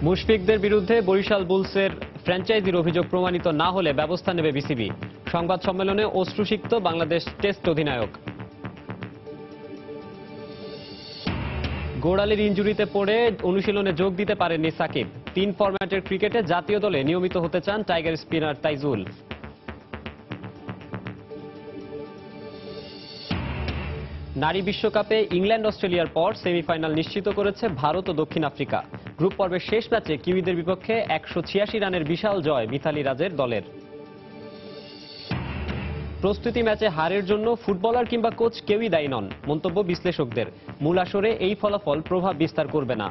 মুশফিকদের বিরুদ্ধে বরিশাল বুলসের ফ্র্যাঞ্চাইজির অভিযোগ প্রমাণিত না হলে ব্যবস্থা নেবে বিসিবি। সংবাদ সম্মেলনে অশ্রুসিক্ত বাংলাদেশ টেস্ট অধিনায়ক। গোড়ালির ইনজুরিতে পড়ে অনুশীলনে যোগ দিতে পারেননি সাকিব। 3 ফরম্যাটের ক্রিকেটে জাতীয় দলে নিয়মিত হতে চান টাইগার স্পিনার তাইজুল। নারী বিশ্বকাপে ইংল্যান্ড অস্ট্রেলিয়ার পর সেমিফাইনাল নিশ্চিত করেছে ভারত ও দক্ষিণ আফ্রিকা। গ্রুপ পর্বের শেষ ম্যাচে কিউইদের বিপক্ষে 186 রানের বিশাল জয় মিথালি রাজের দলের। প্রস্তুতি ম্যাচে হারের জন্য ফুটবলার কিংবা কোচ কেউই দায়ী নন, মন্তব্য বিশ্লেষকদের। মূল আসরে এই ফলাফল প্রভাব বিস্তার করবে না।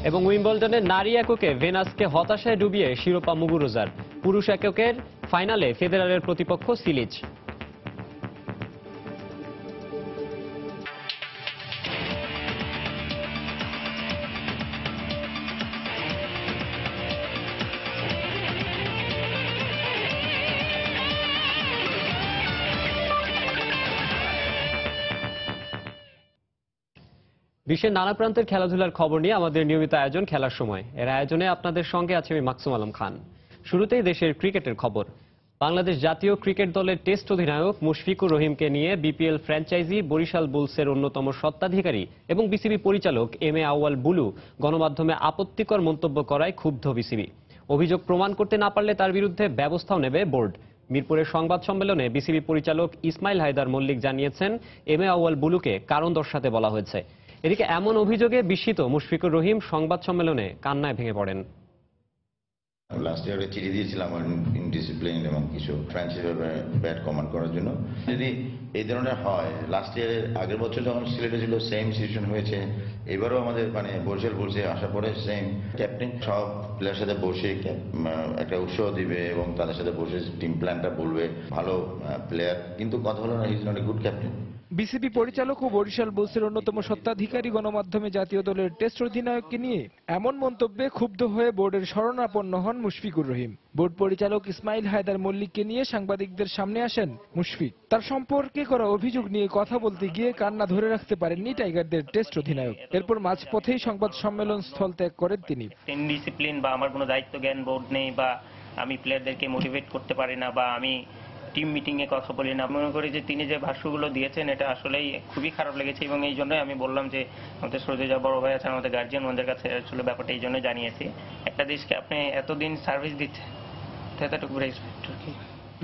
এবং উইম্বলডনে নারী এককে ভেনাসকে হতাশায় ডুবিয়ে শিরোপা মুগুরুজার। পুরুষ এককের ফাইনালে ফেদেরারের প্রতিপক্ষ সিলিচ। বিশ্বের নানা প্রান্তের খেলাধুলার খবর নিয়ে আমাদের নিয়মিত আয়োজন খেলার সময়। এর আয়োজনে আপনাদের সঙ্গে আছে আমি মাকসুম আলম খান। শুরুতেই দেশের ক্রিকেটের খবর। বাংলাদেশ জাতীয় ক্রিকেট দলের টেস্ট অধিনায়ক মুশফিকুর রহিমকে নিয়ে বিপিএল ফ্র্যাঞ্চাইজি বরিশাল বুলসের অন্যতম স্বত্বাধিকারী এবং বিসিবি পরিচালক এম এ আউয়াল বুলু গণমাধ্যমে আপত্তিকর মন্তব্য করায় ক্ষুব্ধ বিসিবি। অভিযোগ প্রমাণ করতে না পারলে তার বিরুদ্ধে ব্যবস্থাও নেবে বোর্ড। মিরপুরের সংবাদ সম্মেলনে বিসিবি পরিচালক ইসমাইল হায়দার মল্লিক জানিয়েছেন, এম এ আউয়াল বুলুকে কারণ দর্শাতে বলা হয়েছে। এদিকে এমন অভিযোগে বিস্মিত মুশফিকুর রহিম সংবাদ সম্মেলনে কান্নায় ভেঙে পড়েন। লাস্ট ইয়ারে চিঠি দিয়েছিলাম ইনডিসিপ্লিন এবং কিছু ফ্র্যাঞ্চাইজি ব্যাট কমান্ড করার জন্য। যদি এই ধরনের হয়, লাস্ট ইয়ারের আগের বছর যখন সিলেটে ছিল সেম সিচুয়েশন হয়েছে, এবারও আমাদের বরিশাল বলছে আসার পরে সেম। ক্যাপ্টেন সব প্লেয়ার সাথে বসে একটা উৎসাহ দিবে এবং তাদের সাথে বসে টিম প্ল্যানটা বলবে। ভালো প্লেয়ার, কিন্তু কথা হলো না, he is not a good captain. BCB পরিচালক ও বরিশাল বুলসের অন্যতম স্বত্বাধিকারী গণমাধ্যমে জাতীয় দলের টেস্ট অধিনায়ককে নিয়ে এমন মন্তব্যে ক্ষুব্ধ হয়ে বোর্ডের শরণাপন্ন হন মুশফিকুর রহিম। বোর্ড পরিচালক ইসমাইল হায়দার মল্লিককে নিয়ে সাংবাদিকদের সামনে আসেন মুশফিক। তার সম্পর্কে করা অভিযোগ নিয়ে কথা বলতে গিয়ে কান্না ধরে রাখতে পারেননি টাইগারদের টেস্ট অধিনায়ক। এরপর মাঝপথেই সংবাদ সম্মেলন স্থল ত্যাগ করেন তিনি। ডিসিপ্লিন বা আমার কোনো দায়িত্ব জ্ঞান বোর্ড নেই, বা আমি প্লেয়ারদেরকে মোটিভেট করতে পারি না, বা আমি টিম মিটিং এ কথা বলি না। মনে করি যে তিনি যে ভাষ্যগুলো দিয়েছেন এটা আসলেই খুবই খারাপ লেগেছে, এবং এই জন্যই আমি বললাম যে আমাদের শ্রদ্ধেয় যা বড় ভাই আছেন, আমাদের গার্জিয়ান, ওনাদের কাছে আসলে ব্যাপারটা এই জন্য জানিয়েছি। একটা দেশকে আপনি এতদিন সার্ভিস দিচ্ছেন, এতটুকু রেসপেক্ট।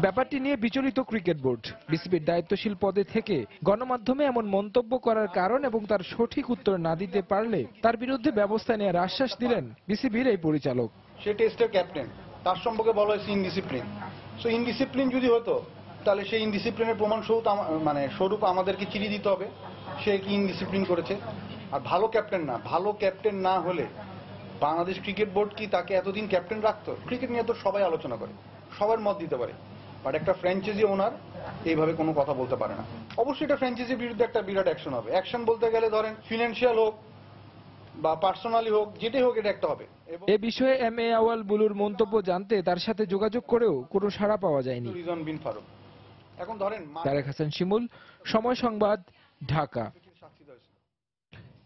ব্যাপারটি নিয়ে বিচলিত ক্রিকেট বোর্ড। বিসিবির দায়িত্বশীল পদে থেকে গণমাধ্যমে এমন মন্তব্য করার কারণ এবং তার সঠিক উত্তর না দিতে পারলে তার বিরুদ্ধে ব্যবস্থা নেওয়ার আশ্বাস দিলেন বিসিবির এই পরিচালক। সে টেস্টের ক্যাপ্টেন, তার সম্পর্কে বলা হয়েছে ইনডিসিপ্লিন। সো ইনডিসিপ্লিন যদি হতো তাহলে সেই ইনডিসিপ্লিনের প্রমাণ স্বরূপ আমাদেরকে চিঠি দিতে হবে সে কি ইনডিসিপ্লিন করেছে। আর ভালো ক্যাপ্টেন না হলে বাংলাদেশ ক্রিকেট বোর্ড কি তাকে এতদিন ক্যাপ্টেন রাখতো? ক্রিকেট নিয়ে তো সবাই আলোচনা করে, সবার মত দিতে পারে, বাট একটা ফ্র্যাঞ্চাইজি ওনার এইভাবে কোনো কথা বলতে পারে না। অবশ্যই এটা ফ্র্যাঞ্চাইজির বিরুদ্ধে একটা বিরাট অ্যাকশন হবে। অ্যাকশন বলতে গেলে ধরেন ফিনান্সিয়াল হোক বা পার্সোনালি হোক, যেটাই হোক, এটা একটা হবে। এ বিষয়ে এম এ আউয়াল বুলুর মন্তব্য জানতে তার সাথে যোগাযোগ করেও কোনো সাড়া পাওয়া যায়নি। রিজন বিন ফারুক। এখন ধরেন তারেক হাসান শিমুল, সময় সংবাদ, ঢাকা।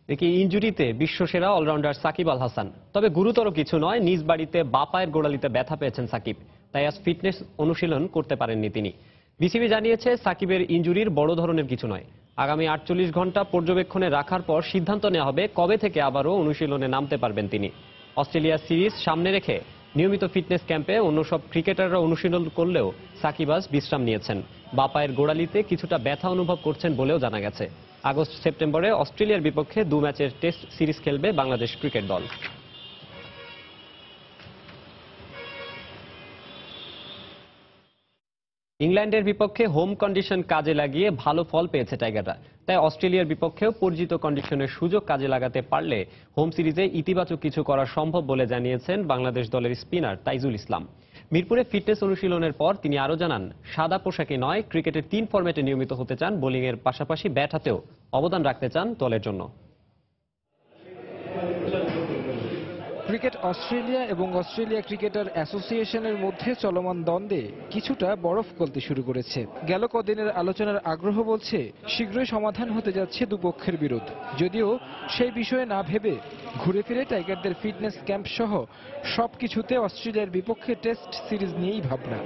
দেখি ইনজুরিতে বিশ্বসেরা অলরাউন্ডার সাকিব আল হাসান, তবে গুরুতর কিছু নয়। নিজ বাড়িতে বা পায়ের গোড়ালিতে ব্যথা পেয়েছেন সাকিব, তাই আজ ফিটনেস অনুশীলন করতে পারেননি তিনি। বিসিবি জানিয়েছে সাকিবের ইনজুরির বড় ধরনের কিছু নয়। আগামী 48 ঘন্টা পর্যবেক্ষণে রাখার পর সিদ্ধান্ত নেওয়া হবে কবে থেকে আবারও অনুশীলনে নামতে পারবেন তিনি। অস্ট্রেলিয়া সিরিজ সামনে রেখে নিয়মিত ফিটনেস ক্যাম্পে অন্য সব ক্রিকেটাররা অনুশীলন করলেও সাকিব আজ বিশ্রাম নিয়েছেন। বা পায়ের গোড়ালিতে কিছুটা ব্যথা অনুভব করছেন বলেও জানা গেছে। আগস্ট সেপ্টেম্বরে অস্ট্রেলিয়ার বিপক্ষে 2 ম্যাচের টেস্ট সিরিজ খেলবে বাংলাদেশ ক্রিকেট দল। ইংল্যান্ডের বিপক্ষে হোম কন্ডিশন কাজে লাগিয়ে ভালো ফল পেয়েছে টাইগাররা, তাই অস্ট্রেলিয়ার বিপক্ষেও পরিচিত কন্ডিশনের সুযোগ কাজে লাগাতে পারলে হোম সিরিজে ইতিবাচক কিছু করা সম্ভব বলে জানিয়েছেন বাংলাদেশ দলের স্পিনার তাইজুল ইসলাম। মিরপুরে ফিটনেস অনুশীলনের পর তিনি আরো জানান, সাদা পোশাকে নয়, ক্রিকেটের 3 ফরম্যাটে নিয়মিত হতে চান, বোলিংয়ের পাশাপাশি ব্যাট হাতেও অবদান রাখতে চান দলের জন্য। ক্রিকেট অস্ট্রেলিয়া এবং অস্ট্রেলিয়া ক্রিকেটার অ্যাসোসিয়েশনের মধ্যে চলমান দ্বন্দ্বে কিছুটা বরফ গলতে শুরু করেছে। গেল কদিনের আলোচনার আগ্রহ বলছে শীঘ্রই সমাধান হতে যাচ্ছে দুপক্ষের বিরোধ, যদিও সেই বিষয়ে না ভেবে ঘুরে ফিরে টাইগারদের ফিটনেস ক্যাম্প সহ সবকিছুতে অস্ট্রেলিয়ার বিপক্ষে টেস্ট সিরিজ নিয়েই ভাবনা।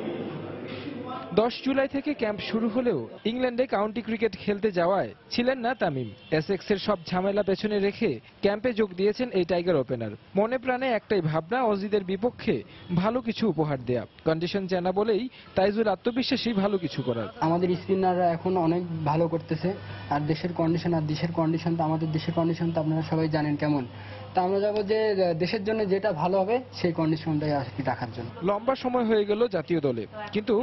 10 জুলাই থেকে ক্যাম্প শুরু হলেও ইংল্যান্ডে কাউন্টি ক্রিকেট খেলতে যাওয়ায় ছিলেন না তামিম। এসেক্সের সব ঝামেলা পেছনে রেখে ক্যাম্পে যোগ দিয়েছেন এই টাইগার ওপেনার। মনে প্রাণে একটাই ভাবনা, অজিদের বিপক্ষে ভালো কিছু উপহার দেয়া। কন্ডিশন জানা বলেই তাইজুল আত্মবিশ্বাসী ভালো কিছু করার। আমাদের স্পিনাররা এখন অনেক ভালো করতেছে, আর দেশের কন্ডিশন তো আমাদের দেশের কন্ডিশন তো আপনারা সবাই জানেন কেমন। তা আমরা যাবো যে দেশের জন্য যেটা ভালো হবে সেই কন্ডিশনটাই আর কি রাখার জন্য। লম্বা সময় হয়ে গেল জাতীয় দলে, কিন্তু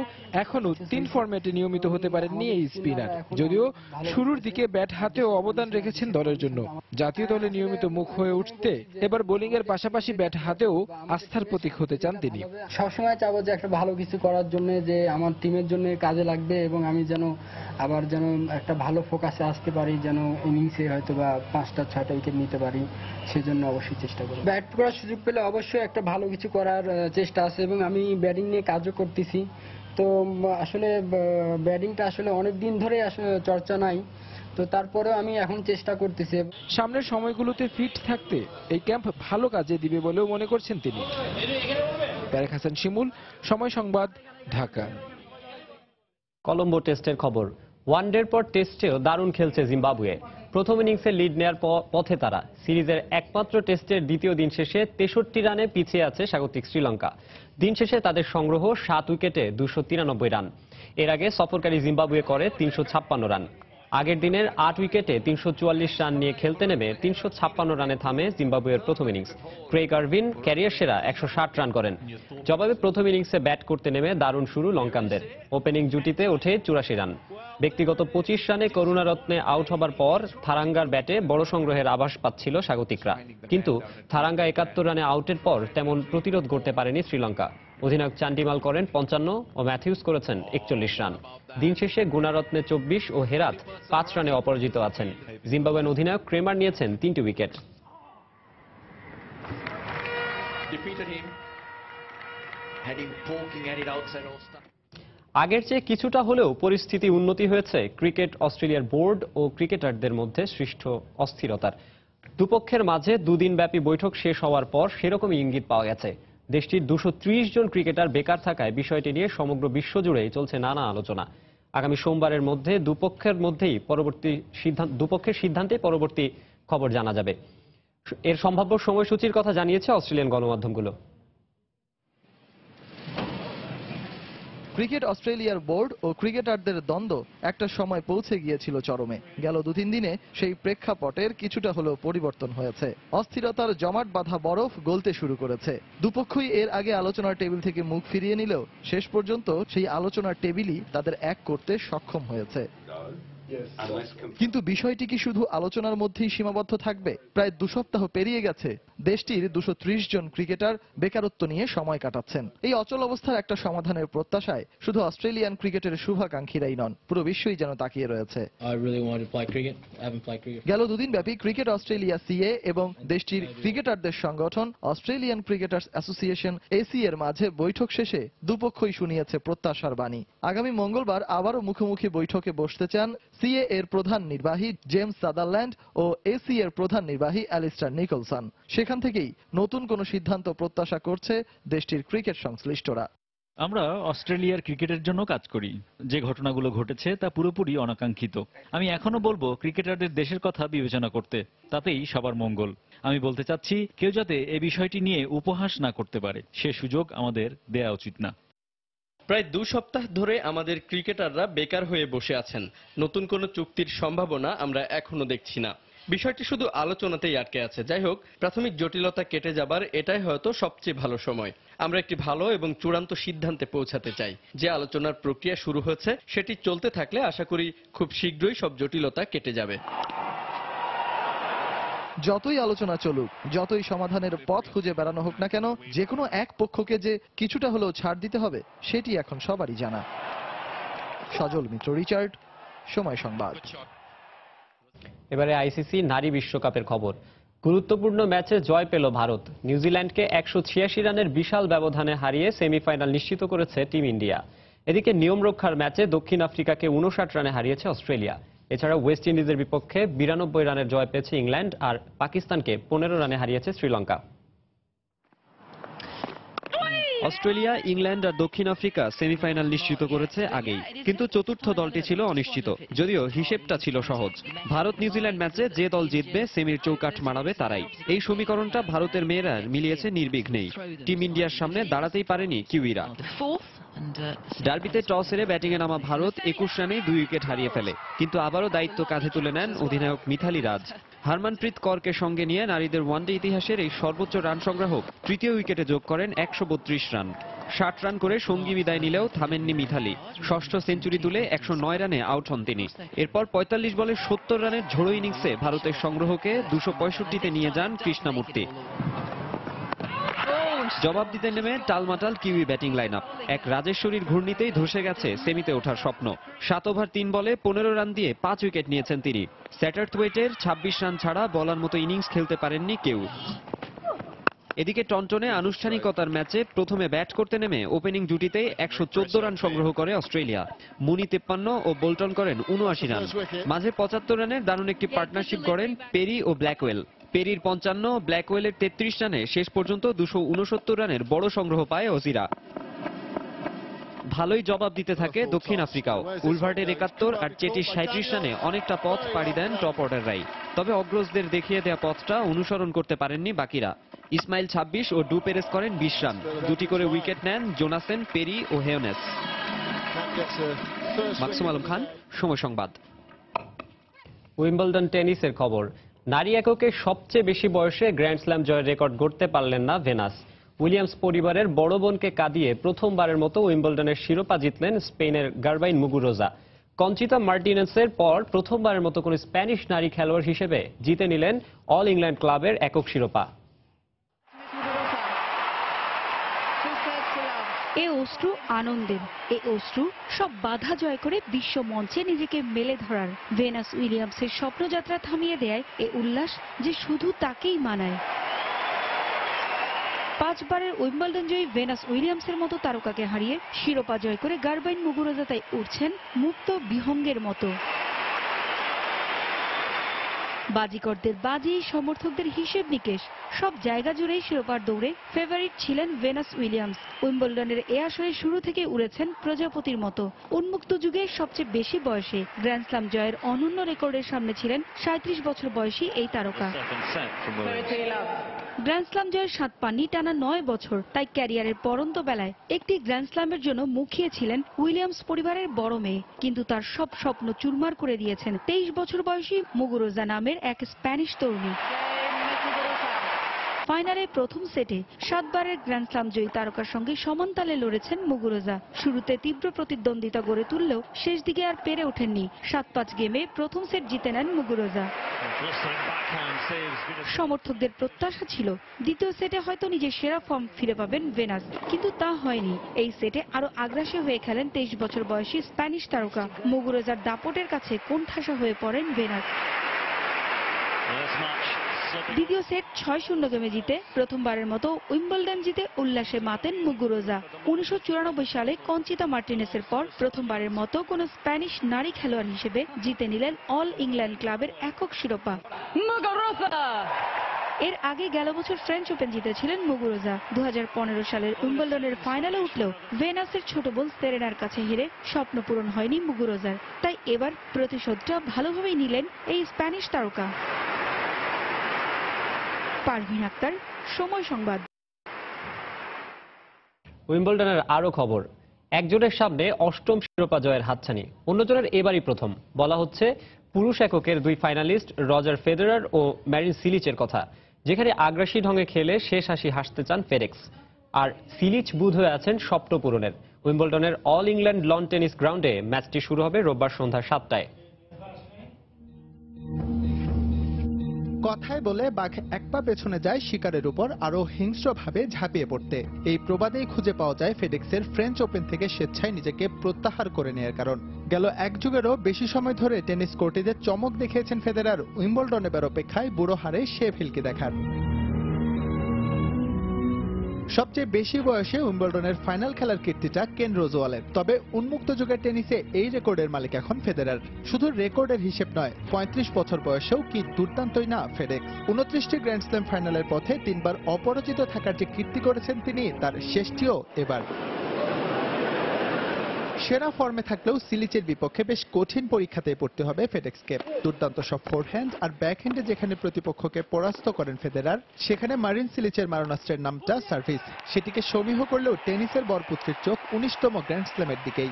এখনো 3 ফরম্যাটে নিয়মিত হতে পারেননি এই স্পিনার। যদিও শুরুর দিকে ব্যাট হাতেও অবদান রেখেছেন দলের জন্য। জাতীয় দলে নিয়মিত মুখ হয়ে উঠতে এবার বোলিং এর পাশাপাশি ব্যাট হাতেও আস্থার প্রতীক হতে চান তিনি। সবসময় চাবো যে একটা ভালো কিছু করার জন্য, যে আমার টিমের জন্য কাজে লাগবে এবং আমি যেন একটা ভালো ফোকাসে আসতে পারি, যেন ইনিংসে হয়তো বা 5টা-6টা উইকেট নিতে পারি, সেজন্য অবশ্যই চেষ্টা করব। ব্যাট করার সুযোগ পেলে অবশ্যই একটা ভালো কিছু করার চেষ্টা আছে এবং আমি ব্যাটিং নিয়ে কাজও করতেছি। তো আসলে ব্যাটিংটা আসলে অনেক দিন ধরে আসলে চর্চা নাই, তো তারপরেও আমি এখন চেষ্টা করতেছি। সামনের সময়গুলোতে ফিট থাকতে এই ক্যাম্প ভালো কাজে দিবে বলেও মনে করছেন তিনি। তারেক হাসান শিমুল, সময় সংবাদ, ঢাকা। কলম্বো টেস্টের খবর। ওয়ানডের পর টেস্টেও দারুণ খেলছে জিম্বাবুয়ে। প্রথম ইনিংসে লিড নেয়ার পথে তারা। সিরিজের একমাত্র টেস্টের দ্বিতীয় দিন শেষে 63 রানে পিছিয়ে আছে স্বাগতিক শ্রীলঙ্কা। দিন শেষে তাদের সংগ্রহ 7 উইকেটে 293 রান। এর আগে সফরকারী জিম্বাবুয়ে করে 356 রান। আগের দিনের 8 উইকেটে 344 রান নিয়ে খেলতে নেমে 356 রানে থামে জিম্বাবুয়ের প্রথম ইনিংস। ক্রেইগ আরভিন ক্যারিয়ার সেরা 160 রান করেন। জবাবে প্রথম ইনিংসে ব্যাট করতে নেমে দারুণ শুরু লঙ্কানদের। ওপেনিং জুটিতে ওঠে 84 রান। ব্যক্তিগত 25 রানে করুণারত্নে আউট হবার পর থারাঙ্গার ব্যাটে বড় সংগ্রহের আভাস পাচ্ছিল স্বাগতিকরা, কিন্তু থারাঙ্গা 71 রানে আউটের পর তেমন প্রতিরোধ করতে পারেনি শ্রীলঙ্কা। অধিনায়ক চান্ডিমাল করেন 55 ও ম্যাথিউস করেছেন 41 রান। দিন শেষে গুণারত্নে 24 ও হেরাত 5 রানে অপরাজিত আছেন। জিম্বাবুয়ের অধিনায়ক ক্রেমার নিয়েছেন 3টি উইকেট। আগের চেয়ে কিছুটা হলেও পরিস্থিতি উন্নতি হয়েছে ক্রিকেট অস্ট্রেলিয়ার বোর্ড ও ক্রিকেটারদের মধ্যে সৃষ্ট অস্থিরতার। দুপক্ষের মাঝে দুদিনব্যাপী বৈঠক শেষ হওয়ার পর সেরকমই ইঙ্গিত পাওয়া গেছে। দেশটির 230 জন ক্রিকেটার বেকার থাকায় বিষয়টি নিয়ে সমগ্র বিশ্বজুড়েই চলছে নানা আলোচনা। আগামী সোমবারের মধ্যে দুপক্ষের সিদ্ধান্তে পরবর্তী খবর জানা যাবে। এর সম্ভাব্য সময়সূচির কথা জানিয়েছে অস্ট্রেলিয়ান গণমাধ্যমগুলো। ক্রিকেট অস্ট্রেলিয়ার বোর্ড ও ক্রিকেটারদের দ্বন্দ্ব একটা সময় পৌঁছে গিয়েছিল চরমে। গেল 2-3 দিনে সেই প্রেক্ষাপটের কিছুটা হলেও পরিবর্তন হয়েছে। অস্থিরতার জমাট বাঁধা বরফ গলতে শুরু করেছে। দুপক্ষই এর আগে আলোচনার টেবিল থেকে মুখ ফিরিয়ে নিলেও শেষ পর্যন্ত সেই আলোচনার টেবিলই তাদের এক করতে সক্ষম হয়েছে। কিন্তু বিষয়টি কি শুধু আলোচনার মধ্যেই সীমাবদ্ধ থাকবে? প্রায় 2 সপ্তাহ পেরিয়ে গেছে দেশটির 230 জন ক্রিকেটার বেকারত্ব নিয়ে সময় কাটাচ্ছেন। এই অচল অবস্থার একটা সমাধানের প্রত্যাশায় শুধু অস্ট্রেলিয়ান ক্রিকেটের শুভাকাঙ্ক্ষীরাই নন, পুরো বিশ্বই যেন তাকিয়ে রয়েছে। গেল 2 দিন ব্যাপী ক্রিকেট অস্ট্রেলিয়া সিএ এবং দেশটির ক্রিকেটারদের সংগঠন অস্ট্রেলিয়ান ক্রিকেটার্স অ্যাসোসিয়েশন এসি এর মাঝে বৈঠক শেষে দুপক্ষই শুনিয়েছে প্রত্যাশার বাণী। আগামী মঙ্গলবার আবারও মুখোমুখি বৈঠকে বসতে চান সিএ এর প্রধান নির্বাহী জেমস সাদারল্যান্ড ও এসি এর প্রধান নির্বাহী অ্যালিস্টার নিকলসন। সেখান থেকেই নতুন কোন সিদ্ধান্ত প্রত্যাশা করছে দেশটির ক্রিকেট সংশ্লিষ্টরা। আমরা অস্ট্রেলিয়ার ক্রিকেটের জন্য কাজ করি। যে ঘটনাগুলো ঘটেছে তা পুরোপুরি অনাকাঙ্ক্ষিত। আমি এখনো বলবো ক্রিকেটারদের দেশের কথা বিবেচনা করতে, তাতেই সবার মঙ্গল। আমি বলতে চাচ্ছি কেউ যাতে এই বিষয়টি নিয়ে উপহাস না করতে পারে, সে সুযোগ আমাদের দেয়া উচিত না। প্রায় 2 সপ্তাহ ধরে আমাদের ক্রিকেটাররা বেকার হয়ে বসে আছেন। নতুন কোনো চুক্তির সম্ভাবনা আমরা এখনো দেখছি না। বিষয়টি শুধু আলোচনাতেই আটকে আছে। যাই হোক, প্রাথমিক জটিলতা কেটে যাবার এটাই হয়তো সবচেয়ে ভালো সময়। আমরা একটি ভালো এবং চূড়ান্ত সিদ্ধান্তে পৌঁছাতে চাই। যে আলোচনার প্রক্রিয়া শুরু হয়েছে সেটি চলতে থাকলে আশা করি খুব শীঘ্রই সব জটিলতা কেটে যাবে। যতই আলোচনা চলুক, যতই সমাধানের পথ খুঁজে বেড়ানো হোক না কেন, যে কোনো এক পক্ষকে যে কিছুটা হলেও ছাড় দিতে হবে সেটি এখন সবারই জানা। সজল মিত্র, রিচার্ড, সময় সংবাদ। এবারে আইসিসি নারী বিশ্বকাপের খবর। গুরুত্বপূর্ণ ম্যাচে জয় পেল ভারত। নিউজিল্যান্ডকে 186 রানের বিশাল ব্যবধানে হারিয়ে সেমিফাইনাল নিশ্চিত করেছে টিম ইন্ডিয়া। এদিকে নিয়ম রক্ষার ম্যাচে দক্ষিণ আফ্রিকাকে 59 রানে হারিয়েছে অস্ট্রেলিয়া। এছাড়া ওয়েস্ট ইন্ডিজের বিপক্ষে 92 রানের জয় পেয়েছে ইংল্যান্ড, আর পাকিস্তানকে 15 রানে হারিয়েছে শ্রীলঙ্কা। অস্ট্রেলিয়া, ইংল্যান্ড আর দক্ষিণ আফ্রিকা সেমিফাইনাল নিশ্চিত করেছে আগেই, কিন্তু চতুর্থ দলটি ছিল অনিশ্চিত, যদিও হিসেবটা ছিল সহজ। ভারত নিউজিল্যান্ড ম্যাচে যে দল জিতবে সেমির চৌকাঠ মারাবে তারাই। এই সমীকরণটা ভারতের মেয়েরা মিলিয়েছে নির্বিঘ্নেই। টিম ইন্ডিয়ার সামনে দাঁড়াতেই পারেনি কিউইরা। ডার্বিতে টস হেরে ব্যাটিংয়ে নামা ভারত 21 রানে 2 উইকেট হারিয়ে ফেলে, কিন্তু আবারও দায়িত্ব কাঁধে তুলে নেন অধিনায়ক মিথালি রাজ। হরমনপ্রীত কৌরকে সঙ্গে নিয়ে নারীদের ওয়ানডে ইতিহাসের এই সর্বোচ্চ রান সংগ্রাহক তৃতীয় উইকেটে যোগ করেন 132 রান। 60 রান করে সঙ্গী বিদায় নিলেও থামেননি মিথালি। ষষ্ঠ সেঞ্চুরি তুলে 109 রানে আউট হন তিনি। এরপর 45 বলে 70 রানের ঝোড়ো ইনিংসে ভারতের সংগ্রহকে 265-তে নিয়ে যান কৃষ্ণমূর্তি। জবাব দিতে নেমে টালমাটাল কিউই ব্যাটিং লাইন আপ। এক রাজেশ্বরীর ঘূর্ণিতেই ধসে গেছে সেমিতে ওঠার স্বপ্ন। 7 ওভার 3 বলে 15 রান দিয়ে 5 উইকেট নিয়েছেন তিনি। স্যাটারথওয়েটের 26 রান ছাড়া বলার মতো ইনিংস খেলতে পারেননি কেউ। এদিকে টনটনে আনুষ্ঠানিকতার ম্যাচে প্রথমে ব্যাট করতে নেমে ওপেনিং জুটিতেই 114 রান সংগ্রহ করে অস্ট্রেলিয়া। মুনি 53 ও বোল্টন করেন 79 রান। মাঝে 75 রানের দারুণ একটি পার্টনারশিপ গড়েন পেরি ও ব্ল্যাকওয়েল। পেরির 55, ব্ল্যাকওয়েলের 33 রানে শেষ পর্যন্ত 269 রানের বড় সংগ্রহ পায় অজিরা। ভালোই জবাব দিতে থাকে দক্ষিণ আফ্রিকাও। উলভার্টের 71 আর চেটির 37 রানে অনেকটা পথ পাড়ি দেন টপ অর্ডাররাই। তবে অগ্রজদের দেখিয়ে দেওয়া পথটা অনুসরণ করতে পারেননি বাকিরা। ইসমাইল 26 ও ডু পেরেস করেন 20 রান। দুটি করে উইকেট নেন জোনাসেন, পেরি ও হেওনেস। মাকসুম আলম খান, সময় সংবাদ। উইম্বলডন টেনিসের খবর। নারী এককে সবচেয়ে বেশি বয়সে গ্র্যান্ড স্ল্যাম জয়ের রেকর্ড গড়তে পারলেন না ভেনাস। উইলিয়ামস পরিবারের বড় বোনকে কাঁদিয়ে প্রথমবারের মতো উইম্বলডনের শিরোপা জিতলেন স্পেনের গারবাইন মুগুরোজা। কনচিতা মার্টিনেসের পর প্রথমবারের মতো কোনো স্প্যানিশ নারী খেলোয়াড় হিসেবে জিতে নিলেন অল ইংল্যান্ড ক্লাবের একক শিরোপা। এ অশ্রু আনন্দের, এ অশ্রু সব বাধা জয় করে বিশ্ব মঞ্চে নিজেকে মেলে ধরার। ভেনাস উইলিয়ামসের স্বপ্নযাত্রা থামিয়ে দেয় এ উল্লাস যে শুধু তাকেই মানায়। 5 বারের উইম্বলডন জয়ী ভেনাস উইলিয়ামসের মতো তারকাকে হারিয়ে শিরোপা জয় করে গারবাইন মুগুরোজা তাই উঠছেন মুক্ত বিহঙ্গের মতো। বাজিকরদের বাজি, সমর্থকদের হিসেব নিকেশ, সব জায়গা জুড়েই শিরোপার দৌড়ে ফেভারিট ছিলেন ভেনাস উইলিয়ামস। উইম্বলডনের এ আসরে শুরু থেকে উড়েছেন প্রজাপতির মতো। উন্মুক্ত যুগে সবচেয়ে বেশি বয়সে গ্র্যান্ড স্ল্যাম জয়ের অনন্য রেকর্ডের সামনে ছিলেন 37 বছর বয়সী এই তারকা। গ্র্যান্ড স্ল্যাম জয়ের স্বাদ পাননি টানা 9 বছর, তাই ক্যারিয়ারের পরন্ত বেলায় একটি গ্র্যান্ড স্ল্যামের জন্য মুখিয়েছিলেন উইলিয়ামস পরিবারের বড় মেয়ে। কিন্তু তার সব স্বপ্ন চুরমার করে দিয়েছেন 23 বছর বয়সী মুগুরোজা নামের এক স্প্যানিশ তরুণী। ফাইনালে প্রথম সেটে 7 বারের গ্র্যান্ড স্ল্যাম জয়ী তারকার সঙ্গে সমান তালে লড়েছেন মুগুরোজা। শুরুতে তীব্র প্রতিদ্বন্দ্বিতা গড়ে তুললেও শেষ দিকে আর পেরে ওঠেননি। 7-5 গেমে প্রথম সেট জিতে নেন মুগুরোজা। সমর্থকদের প্রত্যাশা ছিল দ্বিতীয় সেটে হয়তো নিজের সেরা ফর্ম ফিরে পাবেন ভেনাস, কিন্তু তা হয়নি। এই সেটে আরো আগ্রাসী হয়ে খেলেন 23 বছর বয়সী স্প্যানিশ তারকা। মুগুরোজার দাপটের কাছে কোণঠাসা হয়ে পড়েন ভেনাস। দ্বিতীয় সেট 6-0 গেমে জিতে প্রথমবারের মতো উইম্বলডন জিতে উল্লাসে মাতেন মুগুরোজা। 1994 সালে কনচিতা মার্টিনেসের পর প্রথমবারের মতো কোন স্প্যানিশ নারী খেলোয়াড় হিসেবে জিতে নিলেন অল ইংল্যান্ড ক্লাবের একক শিরোপা। এর আগে গেল বছর ফ্রেঞ্চ ওপেন জিতেছিলেন মুগুরোজা। 2015 সালের উইম্বলডনের ফাইনালে উঠলেও ভেনাসের ছোট বোন সেরেনার কাছে হেরে স্বপ্ন পূরণ হয়নি মুগুরোজার। তাই এবার প্রতিশোধটা ভালোভাবেই নিলেন এই স্প্যানিশ তারকা। পারভিন আক্তার, সময় সংবাদ। উইম্বলডনের আরো খবর। একজনের সামনে 8ম শিরোপা জয়ের হাতছানি, অন্যজনের এবারই প্রথম। বলা হচ্ছে পুরুষ এককের 2 ফাইনালিস্ট রজার ফেদেরার ও ম্যারিন সিলিচের কথা, যেখানে আগ্রাসী ঢঙে খেলে শেষ হাসি হাসতে চান ফেডেক্স। আর সিলিচ বুধ হয়ে আছেন স্বপ্ন পূরণের। উইম্বলডনের অল ইংল্যান্ড লন টেনিস গ্রাউন্ডে ম্যাচটি শুরু হবে রোববার সন্ধ্যা 7টায়। কথায় বলে বাঘ এক পা পেছনে যায় শিকারের উপর আরো হিংস্রভাবে ঝাঁপিয়ে পড়তে। এই প্রবাদেই খুঁজে পাওয়া যায় ফেডেক্সের ফ্রেঞ্চ ওপেন থেকে স্বেচ্ছায় নিজেকে প্রত্যাহার করে নেয়ার কারণ। গেল এক যুগেরও বেশি সময় ধরে টেনিস কোর্টে চমক দেখিয়েছেন ফেদেরার, উইম্বলডন এবার অপেক্ষায় বুড়ো হারে শেফিল্ডকে দেখার। সবচেয়ে বেশি বয়সে উইম্বলডনের ফাইনাল খেলার কীর্তিটা কেন রোজওয়ালের। তবে উন্মুক্ত যুগের টেনিসে এই রেকর্ডের মালিক এখন ফেদেরার। শুধু রেকর্ডের হিসেব নয়, 35 বছর বয়সেও কি দুর্দান্তই না ফেডেক্স। 29টি গ্র্যান্ড স্ল্যাম ফাইনালের পথে 3বার অপরাজিত থাকার যে কীর্তি করেছেন তিনি, তার শেষটিও এবার। সেরা ফর্মে থাকলেও সিলিচের বিপক্ষে বেশ কঠিন পরীক্ষাতে পড়তে হবে ফেডেক্সকে। দুর্দান্ত সব ফোরহ্যান্ড আর ব্যাকহ্যান্ডে যেখানে প্রতিপক্ষকে পরাস্ত করেন ফেদেরার, সেখানে মারিন সিলিচের মারণাস্ত্রের নামটা সার্ভিস। সেটিকে সমীহ করলেও টেনিসের বরপুত্রের চোখ 19তম গ্র্যান্ড স্ল্যামের দিকেই।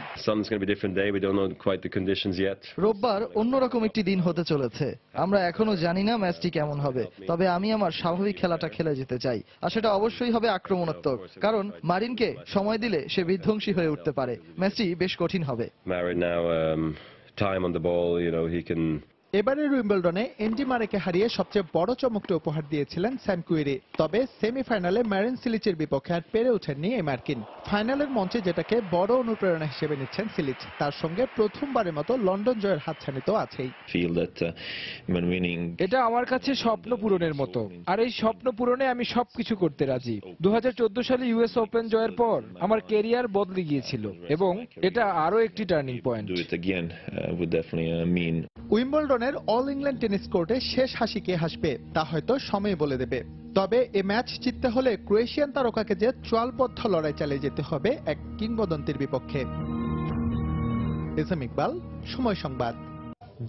রোববার অন্যরকম একটি দিন হতে চলেছে। আমরা এখনো জানি না ম্যাচটি কেমন হবে, তবে আমি আমার স্বাভাবিক খেলাটা খেলে যেতে চাই, আর সেটা অবশ্যই হবে আক্রমণাত্মক, কারণ মারিনকে সময় দিলে সে বিধ্বংসী হয়ে উঠতে পারে। ম্যাচটি বেশ কঠিন হবে। এবারের উইম্বলডনে এন্ডি মারেকে হারিয়ে সবচেয়ে বড় চমকটা উপহার দিয়েছিলেন স্যাম কুইরি। তবে সেমিফাইনালে ম্যারিন সিলিচের বিপক্ষে আর পেরে ওঠেননি এই মার্কিন। ফাইনালের মঞ্চে যেটাকে বড় অনুপ্রেরণা হিসেবে নিচ্ছেন সিলিচ, তার সঙ্গে প্রথমবারের মতো লন্ডন জয়ের হাতছানি তো আছেই। এটা আমার কাছে স্বপ্ন পূরণের মতো, আর এই স্বপ্ন পূরণে আমি সবকিছু করতে রাজি। 2014 সালে ইউএস ওপেন জয়ের পর আমার ক্যারিয়ার বদলে গিয়েছিল এবং এটা আরো একটি টার্নিং পয়েন্ট। উইম্বলডনের অল ইংল্যান্ড টেনিস কোর্টে শেষ হাসি কে হাসবে তা হয়তো সময় বলে দেবে। তবে এ ম্যাচ জিততে হলে ক্রোয়েশিয়ান তারকাকে যে চোয়ালবদ্ধ লড়াই চালিয়ে যেতে হবে এক কিংবদন্তির বিপক্ষে। ইকবাল, সময় সংবাদ।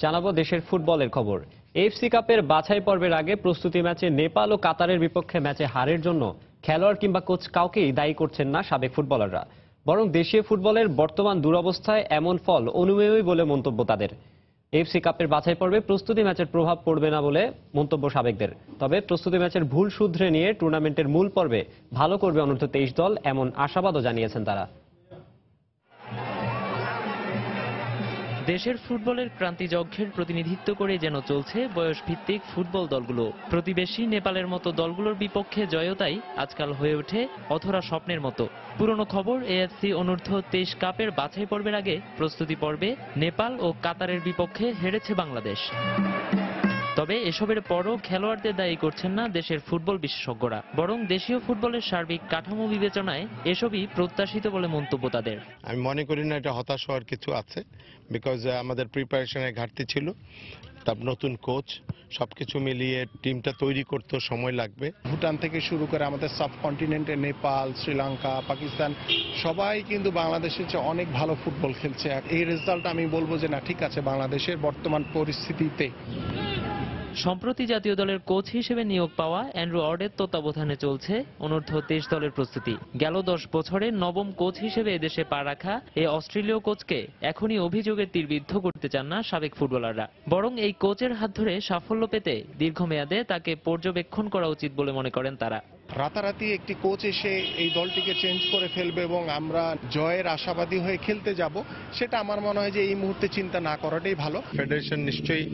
জানাবো দেশের ফুটবলের খবর। এএফসি কাপের বাছাই পর্বের আগে প্রস্তুতি ম্যাচে নেপাল ও কাতারের বিপক্ষে ম্যাচে হারের জন্য খেলোয়াড় কিংবা কোচ কাউকেই দায়ী করছেন না সাবেক ফুটবলাররা, বরং দেশীয় ফুটবলের বর্তমান দুরবস্থায় এমন ফল অনুমেয়ই বলে মন্তব্য তাদের। এএফসি কাপের বাছাই পর্বে প্রস্তুতি ম্যাচের প্রভাব পড়বে না বলে মন্তব্য সাবেকদের। তবে প্রস্তুতি ম্যাচের ভুল শুধরে নিয়ে টুর্নামেন্টের মূল পর্বে ভালো করবে অনূর্ধ্ব 23 দল, এমন আশাবাদও জানিয়েছেন তারা। দেশের ফুটবলের ক্রান্তি যজ্ঞের প্রতিনিধিত্ব করে যেন চলছে বয়সভিত্তিক ফুটবল দলগুলো। প্রতিবেশী নেপালের মতো দলগুলোর বিপক্ষে জয়তাই আজকাল হয়ে ওঠে অধরা স্বপ্নের মতো। পুরনো খবর, এএফসি অনূর্ধ্ব 23 কাপের বাছাই পর্বের আগে প্রস্তুতি পর্বে নেপাল ও কাতারের বিপক্ষে হেরেছে বাংলাদেশ। তবে এসবের পরও খেলোয়াড়দের দায়ী করছেন না দেশের ফুটবল বিশেষজ্ঞরা, বরং দেশীয় ফুটবলের সার্বিক কাঠামো বিবেচনায় এসবই প্রত্যাশিত বলে মন্তব্য তাদের। আমি মনে করি না এটা হতাশ হওয়ার কিছু আছে, বিকজ আমাদের প্রিপারেশনের ঘাটতি ছিল। তারপর নতুন কোচ, সবকিছু মিলিয়ে টিমটা তৈরি করতে সময় লাগবে। ভুটান থেকে শুরু করে আমাদের সাবকন্টিনেন্টে নেপাল, শ্রীলঙ্কা, পাকিস্তান সবাই কিন্তু বাংলাদেশের চেয়ে অনেক ভালো ফুটবল খেলছে। এই রেজাল্ট আমি বলবো যে না, ঠিক আছে, বাংলাদেশের বর্তমান পরিস্থিতিতে। সম্প্রতি জাতীয় দলের কোচ হিসেবে নিয়োগ পাওয়া অ্যান্ড্রু অর্ডের তত্ত্বাবধানে চলছে অনূর্ধ্ব 23 দলের প্রস্তুতি। গেল 10 বছরে নবম কোচ হিসেবে এদেশে পা রাখা এই অস্ট্রেলীয় কোচকে এখনই অভিযোগের তীরবিদ্ধ করতে চান না সাবেক ফুটবলাররা, বরং এই কোচের হাত ধরে সাফল্য পেতে দীর্ঘমেয়াদে তাকে পর্যবেক্ষণ করা উচিত বলে মনে করেন তারা। রাতারাতি একটি কোচ এসে এই দলটিকে চেঞ্জ করে ফেলবে এবং আমরা জয়ের আশাবাদী হয়ে খেলতে যাব, সেটা আমার মনে হয় যে এই মুহূর্তে চিন্তা না করাটাই ভালো। ফেডারেশন নিশ্চয়ই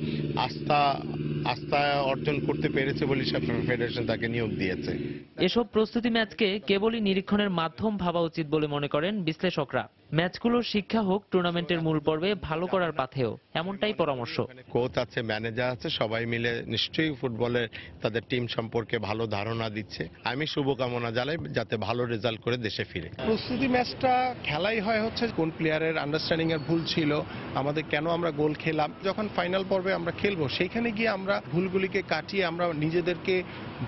আস্থা অর্জন করতে পেরেছে বলে ফেডারেশন তাকে নিয়োগ দিয়েছে। এসব প্রস্তুতি ম্যাচকে কেবলই নিরীক্ষণের মাধ্যম ভাবা উচিত বলে মনে করেন বিশ্লেষকরা। ম্যাচগুলোর শিক্ষা হোক টুর্নামেন্টের মূল পর্বে ভালো করার পাথেও, এমনটাই পরামর্শ। কোচ আছে, ম্যানেজার আছে, সবাই মিলে নিশ্চয়ই ফুটবলের তাদের টিম সম্পর্কে ভালো ধারণা দিচ্ছে। আমি শুভকামনা জানাই যাতে ভালো রেজাল্ট করে দেশে ফিরে। প্রস্তুতি ম্যাচটা খেলাই হয় হচ্ছে কোন প্লেয়ারের আন্ডারস্ট্যান্ডিং এর ভুল ছিল, আমাদের কেন আমরা গোল খেলাম। যখন ফাইনাল পর্বে আমরা খেলবো সেইখানে গিয়ে আমরা ভুলগুলিকে কাটিয়ে আমরা নিজেদেরকে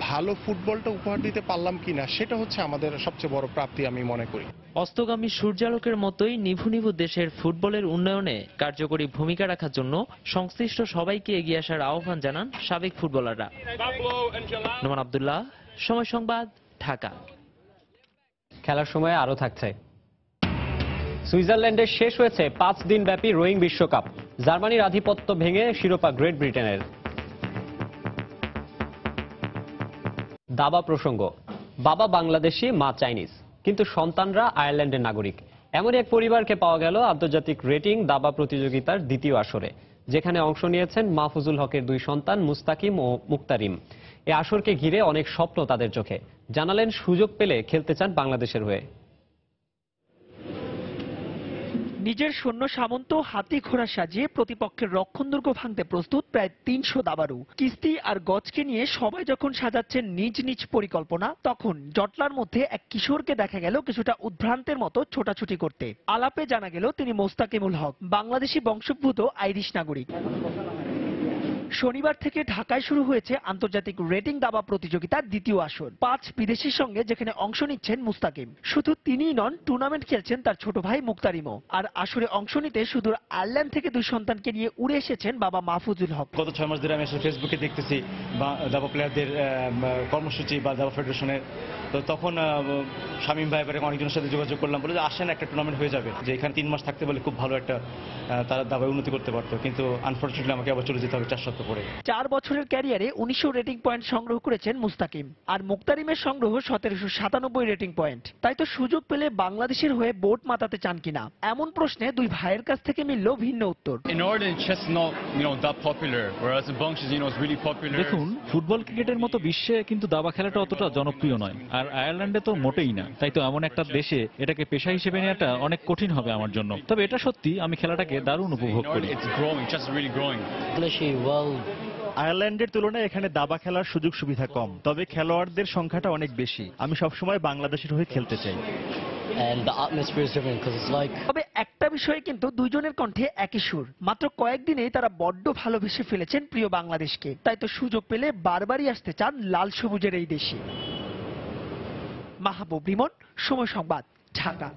ভালো ফুটবলটা উপহার দিতে পারলাম কিনা, সেটা হচ্ছে আমাদের সবচেয়ে বড় প্রাপ্তি আমি মনে করি। অস্তগামী সূর্যালোকের মতোই নিভু নিভু দেশের ফুটবলের উন্নয়নে কার্যকরী ভূমিকা রাখার জন্য সংশ্লিষ্ট সবাইকে এগিয়ে আসার আহ্বান জানান সাবেক ফুটবলাররা। নোমান আব্দুল্লাহ, সময় সংবাদ, ঢাকা। খেলার সময় আরো থাকছে। সুইজারল্যান্ডে শেষ হয়েছে 5 দিন ব্যাপী রোয়িং বিশ্বকাপ। জার্মানির আধিপত্য ভেঙে শিরোপা গ্রেট ব্রিটেনের। দাবা প্রসঙ্গ, বাবা বাংলাদেশি, মা চাইনিজ, কিন্তু সন্তানরা আয়ারল্যান্ডের নাগরিক। এমনই এক পরিবারকে পাওয়া গেল আন্তর্জাতিক রেটিং দাবা প্রতিযোগিতার দ্বিতীয় আসরে। যেখানে অংশ নিয়েছেন মাহফুজুল হকের দুই সন্তান মুস্তাকিম ও মুক্তারিম। এই আসরকে ঘিরে অনেক স্বপ্ন তাদের চোখে। জানালেন সুযোগ পেলে খেলতে চান বাংলাদেশের হয়ে। নিজের সৈন্য সামন্ত হাতি ঘোড়া সাজিয়ে প্রতিপক্ষের রক্ষণদুর্গ ভাঙতে প্রস্তুত প্রায় 300 দাবারু। কিস্তি আর গজকে নিয়ে সবাই যখন সাজাচ্ছেন নিজ নিজ পরিকল্পনা, তখন জটলার মধ্যে এক কিশোরকে দেখা গেল কিছুটা উদ্ভ্রান্তের মতো ছোটাছুটি করতে। আলাপে জানা গেল তিনি মোস্তাকিমুল হক, বাংলাদেশি বংশোদ্ভূত আইরিশ নাগরিক। শনিবার থেকে ঢাকায় শুরু হয়েছে আন্তর্জাতিক রেটিং দাবা প্রতিযোগিতার দ্বিতীয় আসর। 5 বিদেশির সঙ্গে যেখানে অংশ নিচ্ছেন মুস্তাকিম। শুধু তিনিই নন, টুর্নামেন্ট খেলছেন তার ছোট ভাই মুক্তারিমও। আর আসরে অংশ নিতে সুদূর আয়ারল্যান্ড থেকে দুই সন্তানকে নিয়ে উড়ে এসেছেন বাবা মাহফুজুল হক। গত 6 মাস ধরে আমি আসলে ফেসবুকে দেখতেছি দাবা প্লেয়ারদের কর্মসূচি বা দাবা ফেডারেশনের, তো তখন শামীম ভাই এবারে অনেকজনের সাথে যোগাযোগ করলাম, বলে যে আসেন একটা টুর্নামেন্ট হয়ে যাবে, যে এখানে 3 মাস থাকতে বলে খুব ভালো একটা তারা দাবায় উন্নতি করতে পারতো, কিন্তু আনফরচুনেটলি আমাকে আবার চলে যেতে হবে 4 সপ্তাহ পরে। 4 বছরের ক্যারিয়ারে 1900 রেটিং পয়েন্ট সংগ্রহ করেছেন মুস্তাকিম, আর মুক্তারিমের সংগ্রহ 1797 রেটিং পয়েন্ট। তাই তো সুযোগ পেলে বাংলাদেশের হয়ে বোট মাতাতে চান কিনা, এমন প্রশ্নে দুই ভাইয়ের কাছ থেকে মিলল ভিন্ন উত্তর। দেখুন, ফুটবল ক্রিকেটের মতো বিশ্বে কিন্তু দাবা খেলাটা অতটা জনপ্রিয় নয়, আর আয়ারল্যান্ডে তো মোটেই না। তাই তো এমন একটা দেশে এটাকে পেশা হিসেবে নেওয়াটা অনেক কঠিন হবে আমার জন্য। তবে এটা সত্যি, আমি খেলাটাকে দারুণ উপভোগ করি। আয়ারল্যান্ডের তুলনায় এখানে দাবা খেলার সুযোগ সুবিধা কম, তবে খেলোয়াড়দের সংখ্যাটা অনেক বেশি। আমি সবসময় বাংলাদেশের হয়ে খেলতে চাই। তবে একটা বিষয়ে কিন্তু দুইজনের কণ্ঠে একই সুর, মাত্র কয়েকদিনেই তারা বড্ড ভালোবেসে ফেলেছেন প্রিয় বাংলাদেশকে। তাই তো সুযোগ পেলে বারবারই আসতে চান লাল সবুজের এই দেশে। মাহবুব রিমন, সময় সংবাদ, ঢাকা।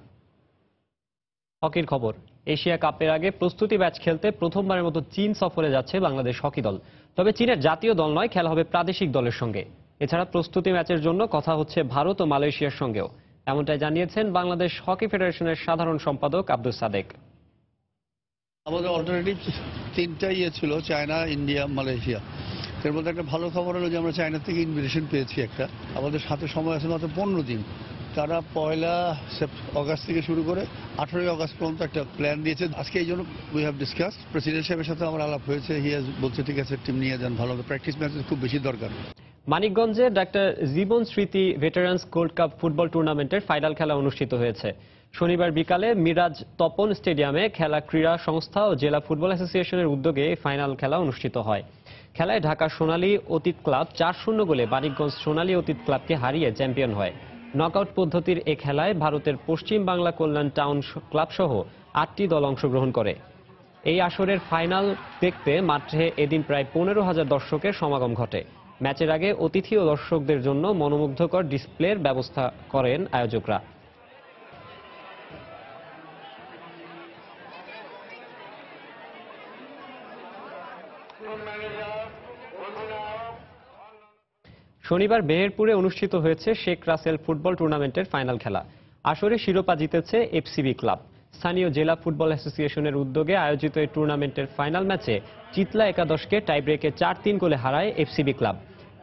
হকির খবর। এশিয়া কাপের আগে প্রস্তুতি ম্যাচ খেলতে প্রথমবারের মতো চীন সফরে যাচ্ছে বাংলাদেশ হকি দল। তবে চীনের জাতীয় দল নয়, খেলা হবে প্রাদেশিক দলের সঙ্গে। এছাড়া প্রস্তুতি ম্যাচের জন্য কথা হচ্ছে ভারত ও মালয়েশিয়ার সঙ্গেও, এমনটাই জানিয়েছেন বাংলাদেশ হকি ফেডারেশনের সাধারণ সম্পাদক আব্দুল সাদেক। আমাদের অল্টারনেটিভ 3টা ছিল, চায়না, ইন্ডিয়া, মালয়েশিয়া। এর মধ্যে একটা ভালো খবর হলো যে আমরা চায়না থেকে ইনভিটেশন পেয়েছি একটা। আমাদের সাথে সময় আছে মাত্র 15 দিন। তারা 1 অগাস্ট থেকে শুরু করে 18 অগাস্ট পর্যন্ত একটা প্ল্যান দিয়েছে। আজকে এই জন্য উই হ্যাভ ডিসকাস, প্রেসিডেন্ট সাহেবের সাথে আমার আলাপ হয়েছে। বলছে ঠিক আছে, টিম নিয়ে যান, ভালো হবে, প্র্যাকটিস ম্যাচেস খুব বেশি দরকার। মানিকগঞ্জে ডাক্তার জীবন স্মৃতি ভেটারান্স গোল্ড কাপ ফুটবল টুর্নামেন্টের ফাইনাল খেলা অনুষ্ঠিত হয়েছে। শনিবার বিকালে মিরাজ তপন স্টেডিয়ামে খেলা ক্রীড়া সংস্থা ও জেলা ফুটবল অ্যাসোসিয়েশনের উদ্যোগে ফাইনাল খেলা অনুষ্ঠিত হয়। খেলায় ঢাকা সোনালী অতীত ক্লাব 4-0 গোলে মানিকগঞ্জ সোনালী অতীত ক্লাবকে হারিয়ে চ্যাম্পিয়ন হয়। নকআউট পদ্ধতির এ খেলায় ভারতের পশ্চিম বাংলা কল্যাণ টাউন ক্লাব সহ 8টি দল অংশগ্রহণ করে। এই আসরের ফাইনাল দেখতে মাঠে এদিন প্রায় 15,000 দর্শকের সমাগম ঘটে। ম্যাচের আগে অতিথি ও দর্শকদের জন্য মনোমুগ্ধকর ডিসপ্লের ব্যবস্থা করেন আয়োজকরা। শনিবার মেহেরপুরে অনুষ্ঠিত হয়েছে শেখ রাসেল ফুটবল টুর্নামেন্টের ফাইনাল খেলা। আসরে শিরোপা জিতেছে এফসিবি ক্লাব। স্থানীয় জেলা ফুটবল অ্যাসোসিয়েশনের উদ্যোগে আয়োজিত এই টুর্নামেন্টের ফাইনাল ম্যাচে চিতলা একাদশকে টাইব্রেকে 4-3 গোলে হারায় এফসিবি ক্লাব।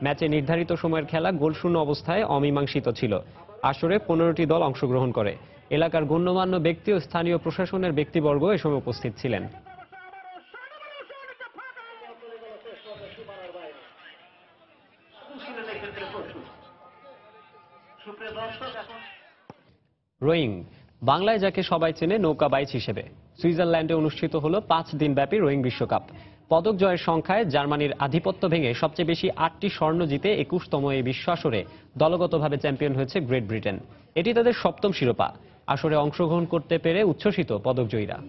ম্যাচে নির্ধারিত সময়ের খেলা গোলশূন্য অবস্থায় অমীমাংসিত ছিল। আসরে 15টি দল অংশগ্রহণ করে। এলাকার গণ্যমান্য ব্যক্তি ও স্থানীয় প্রশাসনের ব্যক্তিবর্গ এ সময় উপস্থিত ছিলেন। রোয়িং, বাংলায় যাকে সবাই চেনে নৌকা বাইচ হিসেবে, সুইজারল্যান্ডে অনুষ্ঠিত হলো 5 দিনব্যাপী রোয়িং বিশ্বকাপ। পদক জয়ের সংখ্যায় জার্মানির আধিপত্য ভেঙে সবচেয়ে বেশি 8টি স্বর্ণ জিতে 21তম এই বিশ্ব আসরে দলগতভাবে চ্যাম্পিয়ন হয়েছে গ্রেট ব্রিটেন। এটি তাদের 7ম শিরোপা। আসরে অংশগ্রহণ করতে পেরে উচ্ছ্বসিত পদকজয়ীরা।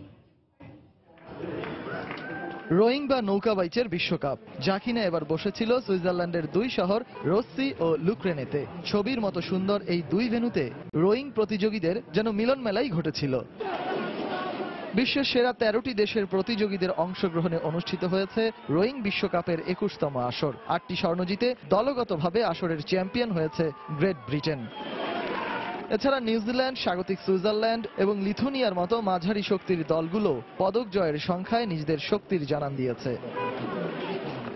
রোয়িং বা নৌকা বাইচের বিশ্বকাপ, যা কিনা এবার বসেছিল সুইজারল্যান্ডের 2 শহর রোসসি ও লুক্রেনেতে। ছবির মতো সুন্দর এই 2 ভেন্যুতে রোয়িং প্রতিযোগীদের যেন মিলন মেলাই ঘটেছিল। বিশ্বের সেরা 13টি দেশের প্রতিযোগীদের অংশগ্রহণে অনুষ্ঠিত হয়েছে রোয়িং বিশ্বকাপের 21তম আসর। 8টি স্বর্ণ জিতে দলগতভাবে আসরের চ্যাম্পিয়ন হয়েছে গ্রেট ব্রিটেন। এছাড়া নিউজিল্যান্ড, স্বাগতিক সুইজারল্যান্ড এবং লিথুনিয়ার মতো মাঝারি শক্তির দলগুলো পদক জয়ের সংখ্যায় নিজেদের শক্তির জানান দিয়েছে।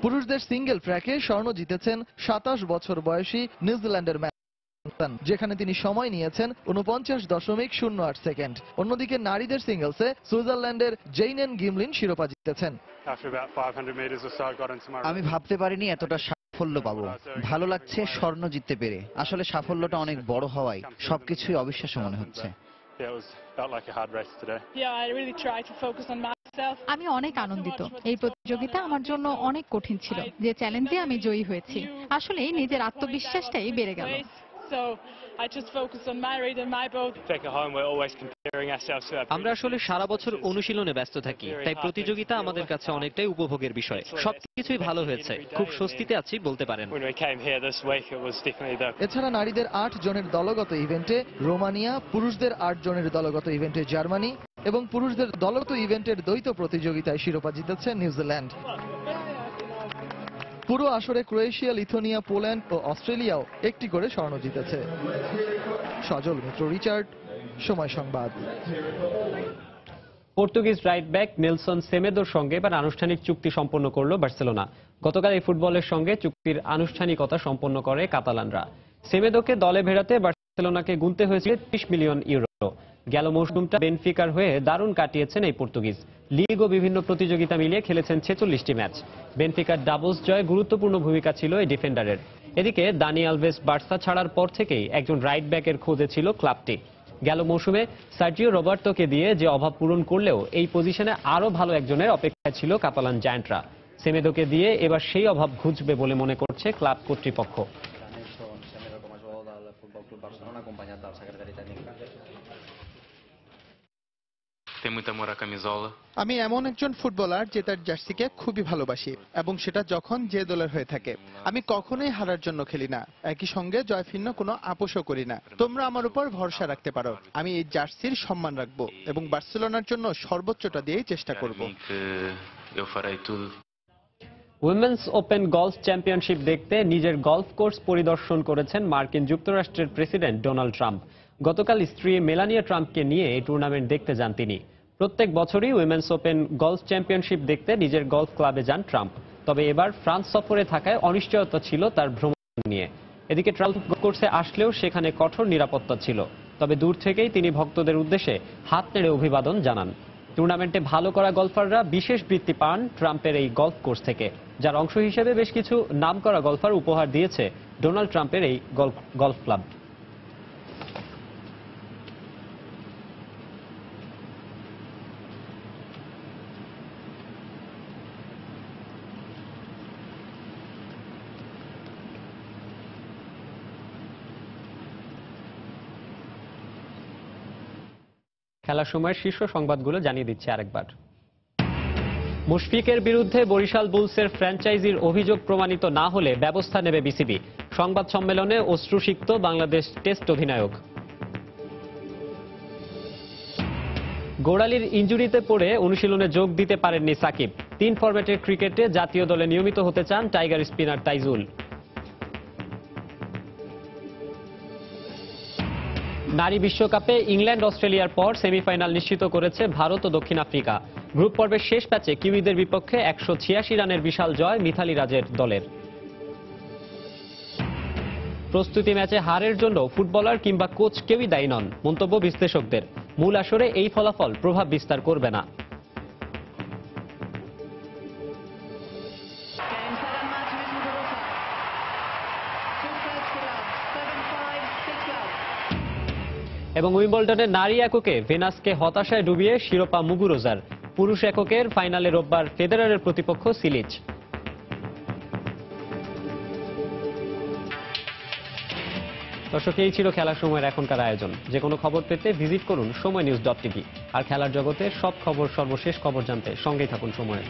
পুরুষদের সিঙ্গেল ট্র্যাকে স্বর্ণ জিতেছেন 27 বছর বয়সী নিউজিল্যান্ডের যেখানে তিনি সময় নিয়েছেন 49.08 সেকেন্ড। অন্যদিকে নারীদের সিঙ্গেলসে সুইজারল্যান্ডের জেইনেন গিমলিন শিরোপা জিতেছেন। আমি ভাবতে পারিনি এতটা সাফল্য পাবো। ভালো লাগছে স্বর্ণ জিততে পেরে। আসলে সাফল্যটা অনেক বড় হওয়ায় সবকিছুই অবিশ্বাস্য মনে হচ্ছে। আমি অনেক আনন্দিত। এই প্রতিযোগিতা আমার জন্য অনেক কঠিন ছিল। যে চ্যালেঞ্জে আমি জয়ী হয়েছি, আসলে নিজের আত্মবিশ্বাসটাই বেড়ে গেল। আমরা আসলে সারা বছর অনুশীলনে ব্যস্ত থাকি, তাই প্রতিযোগিতা আমাদের কাছে অনেকটাই উপভোগের বিষয়। সবকিছুই ভালো হয়েছে, খুব স্বস্তিতে আছি বলতে পারেন। এছাড়া নারীদের 8 জনের দলগত ইভেন্টে রোমানিয়া, পুরুষদের 8 জনের দলগত ইভেন্টে জার্মানি এবং পুরুষদের দলগত ইভেন্টের দ্বৈত প্রতিযোগিতায় শিরোপা জিতেছে নিউজিল্যান্ড। পুরো আসরে ক্রোয়েশিয়া, লিথুয়ানিয়া, পোল্যান্ড ও অস্ট্রেলিয়াও একটি করে স্বর্ণ জিতেছে। সজল মিত্র, রিচার্ড, সময় সংবাদ। পর্তুগিজ রাইট ব্যাক নেলসন সেমেদোর সঙ্গে এবার আনুষ্ঠানিক চুক্তি সম্পন্ন করল বার্সেলোনা। গতকাল এই ফুটবলের সঙ্গে চুক্তির আনুষ্ঠানিকতা সম্পন্ন করে কাতালানরা। সেমেদোকে দলে ভেড়াতে বার্সেলোনাকে গুনতে হয়েছিল 30 মিলিয়ন ইউরো। গেল মৌসুমটা বেনফিকার হয়ে দারুণ কাটিয়েছেন এই পর্তুগিজ। লিগ ও বিভিন্ন প্রতিযোগিতা মিলিয়ে খেলেছেন 46টি ম্যাচ। বেনফিকার ডাবলস জয়ে গুরুত্বপূর্ণ ভূমিকা ছিল এই ডিফেন্ডারের। এদিকে দানি আলভেস বার্সা ছাড়ার পর থেকেই একজন রাইট ব্যাকের খোঁজে ছিল ক্লাবটি। গেল মৌসুমে সার্জিও রবার্তোকে দিয়ে যে অভাব পূরণ করলেও এই পজিশনে আরও ভালো একজনের অপেক্ষায় ছিল কাতালান জায়ান্টরা। সেমেদোকে দিয়ে এবার সেই অভাব ঘুচবে বলে মনে করছে ক্লাব কর্তৃপক্ষ। আমি এমন একজন ফুটবলার যে তার জার্সিকে খুবই ভালোবাসি এবং সেটা যখন যে দলের হয়ে থাকে। আমি কখনোই হারার জন্য খেলি না, একই সঙ্গে জয়ভিন্ন কোনো আপোষও করি না। তোমরা আমার উপর ভরসা রাখতে পারো। আমি এই জার্সির সম্মান রাখবো এবং বার্সেলোনার জন্য সর্বোচ্চটা দিয়েই চেষ্টা করব। উইমেন্স ওপেন গলফ চ্যাম্পিয়নশিপ দেখতে নিজের গলফ কোর্স পরিদর্শন করেছেন মার্কিন যুক্তরাষ্ট্রের প্রেসিডেন্ট ডোনাল্ড ট্রাম্প। গতকাল স্ত্রী মেলানিয়া ট্রাম্পকে নিয়ে এই টুর্নামেন্ট দেখতে যান তিনি। প্রত্যেক বছরই উইমেন্স ওপেন গলফ চ্যাম্পিয়নশিপ দেখতে নিজের গলফ ক্লাবে যান ট্রাম্প। তবে এবার ফ্রান্স সফরে থাকায় অনিশ্চয়তা ছিল তার ভ্রমণ নিয়ে। এদিকে ট্রাম্প কোর্সে আসলেও সেখানে কঠোর নিরাপত্তা ছিল। তবে দূর থেকেই তিনি ভক্তদের উদ্দেশ্যে হাত নেড়ে অভিবাদন জানান। টুর্নামেন্টে ভালো করা গলফাররা বিশেষ বৃত্তি পান ট্রাম্পের এই গলফ কোর্স থেকে, যার অংশ হিসেবে বেশ কিছু নামকরা গলফার উপহার দিয়েছে ডোনাল্ড ট্রাম্পের এই গলফ ক্লাব। খেলার সময়ের শীর্ষ সংবাদগুলো জানিয়ে দিচ্ছে আরেকবার। মুশফিকের বিরুদ্ধে বরিশাল বুলসের ফ্র্যাঞ্চাইজির অভিযোগ প্রমাণিত না হলে ব্যবস্থা নেবে বিসিবি। সংবাদ সম্মেলনে অশ্রুসিক্ত বাংলাদেশ টেস্ট অধিনায়ক। গোড়ালির ইনজুরিতে পড়ে অনুশীলনে যোগ দিতে পারেননি সাকিব। 3 ফরম্যাটের ক্রিকেটে জাতীয় দলে নিয়মিত হতে চান টাইগার স্পিনার তাইজুল। নারী বিশ্বকাপে ইংল্যান্ড অস্ট্রেলিয়ার পর সেমিফাইনাল নিশ্চিত করেছে ভারত ও দক্ষিণ আফ্রিকা। গ্রুপ পর্বের শেষ ম্যাচে কিউইদের বিপক্ষে 186 রানের বিশাল জয় মিথালি রাজের দলের। প্রস্তুতি ম্যাচে হারের জন্য ফুটবলার কিংবা কোচ কেউই দায়ী নন, মন্তব্য বিশ্লেষকদের। মূল আসরে এই ফলাফল প্রভাব বিস্তার করবে না। এবং উইম্বলডনে নারী এককে ভেনাসকে হতাশায় ডুবিয়ে শিরোপা মুগুরোজার। পুরুষ এককের ফাইনালে রোববার ফেদেরারের প্রতিপক্ষ সিলিচ। দর্শক, এই ছিল খেলার সময়ের এখনকার আয়োজন। যে কোনো খবর পেতে ভিজিট করুন সময়নিউজ.tv। আর খেলার জগতের সব খবর, সর্বশেষ খবর জানতে সঙ্গেই থাকুন সময়ের।